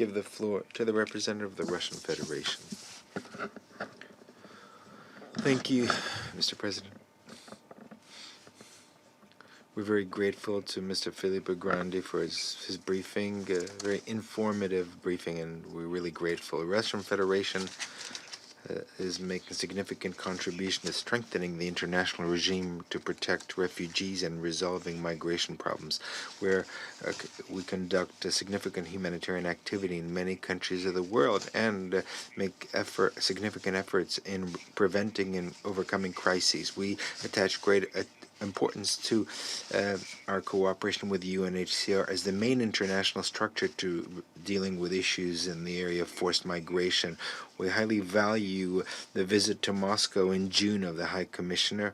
give the floor to the representative of the Russian Federation. Thank you, Mr. President. We're very grateful to Mr. Felipe Grandi for his briefing, a very informative briefing, and we're really grateful. The Russian Federation is making a significant contribution to strengthening the international regime to protect refugees and resolving migration problems, where we conduct a significant humanitarian activity in many countries of the world and make significant efforts in preventing and overcoming crises. We attach great importance to our cooperation with the UNHCR as the main international structure to dealing with issues in the area of forced migration. We highly value the visit to Moscow in June of the High Commissioner,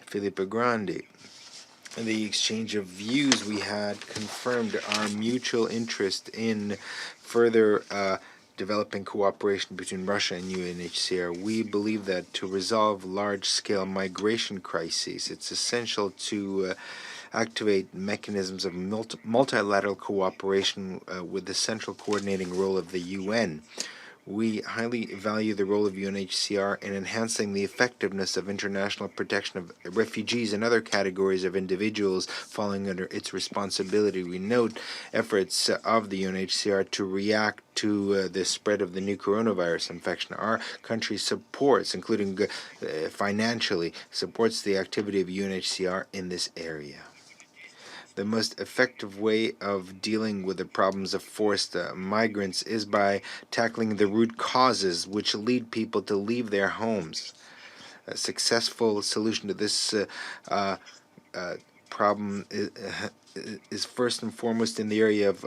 Felipe Grandi. The exchange of views we had confirmed our mutual interest in further developing cooperation between Russia and UNHCR. We believe that to resolve large-scale migration crises, it's essential to activate mechanisms of multilateral cooperation with the central coordinating role of the UN. We highly value the role of UNHCR in enhancing the effectiveness of international protection of refugees and other categories of individuals falling under its responsibility. We note efforts of the UNHCR to react to the spread of the new coronavirus infection. Our country supports, including financially, supports the activity of UNHCR in this area. The most effective way of dealing with the problems of forced migrants is by tackling the root causes which lead people to leave their homes. A successful solution to this problem is first and foremost in the area of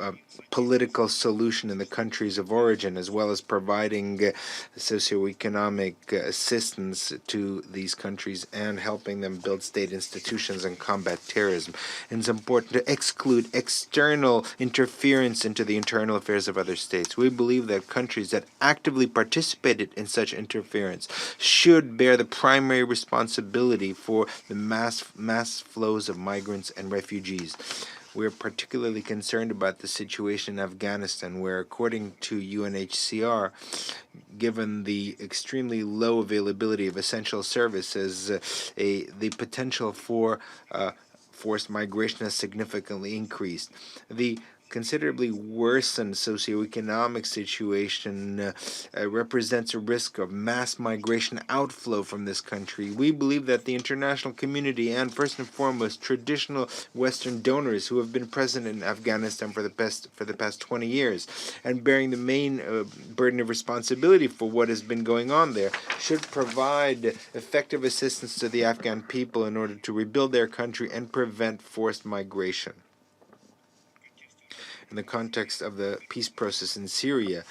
political solution in the countries of origin, as well as providing socioeconomic assistance to these countries and helping them build state institutions and combat terrorism. And it's important to exclude external interference into the internal affairs of other states. We believe that countries that actively participated in such interference should bear the primary responsibility for the mass flows of migrants and refugees. We're particularly concerned about the situation in Afghanistan, where, according to UNHCR, given the extremely low availability of essential services, the potential for forced migration has significantly increased. The considerably worsened socioeconomic situation represents a risk of mass migration outflow from this country. We believe that the international community and, first and foremost, traditional Western donors who have been present in Afghanistan for the past 20 years and bearing the main burden of responsibility for what has been going on there should provide effective assistance to the Afghan people in order to rebuild their country and prevent forced migration. In the context of the peace process in Syria,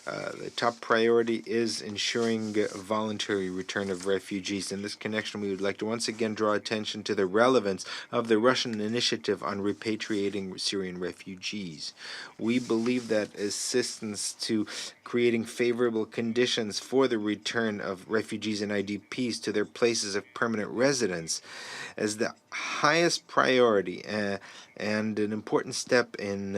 the top priority is ensuring voluntary return of refugees. In this connection, we would like to once again draw attention to the relevance of the Russian initiative on repatriating Syrian refugees. We believe that assistance to creating favorable conditions for the return of refugees and IDPs to their places of permanent residence as the highest priority and an important step in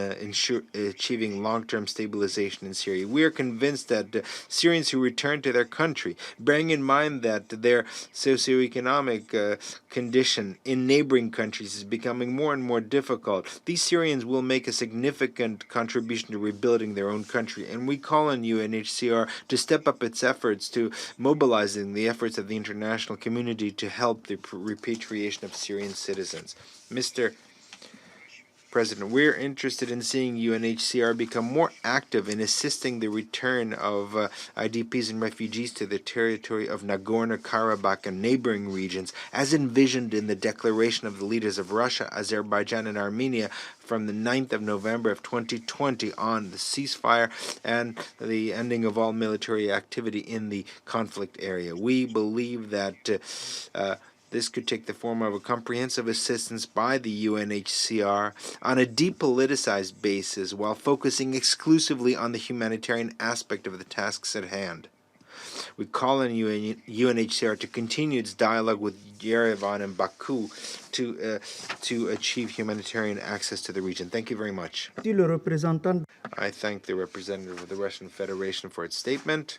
achieving long-term stabilization in Syria. We are convinced that Syrians who return to their country, bearing in mind that their socioeconomic condition in neighboring countries is becoming more and more difficult, these Syrians will make a significant contribution to rebuilding their own country. And we call on UNHCR to step up its efforts to mobilizing the efforts of the international community to help the repatriation of Syrian citizens. Mr. President, we're interested in seeing UNHCR become more active in assisting the return of IDPs and refugees to the territory of Nagorno-Karabakh and neighboring regions, as envisioned in the declaration of the leaders of Russia, Azerbaijan, and Armenia from the 9th of November of 2020 on the ceasefire and the ending of all military activity in the conflict area. We believe that this could take the form of a comprehensive assistance by the UNHCR on a depoliticized basis while focusing exclusively on the humanitarian aspect of the tasks at hand. We call on UNHCR to continue its dialogue with Yerevan and Baku to achieve humanitarian access to the region. Thank you very much. I thank the representative of the Russian Federation for its statement.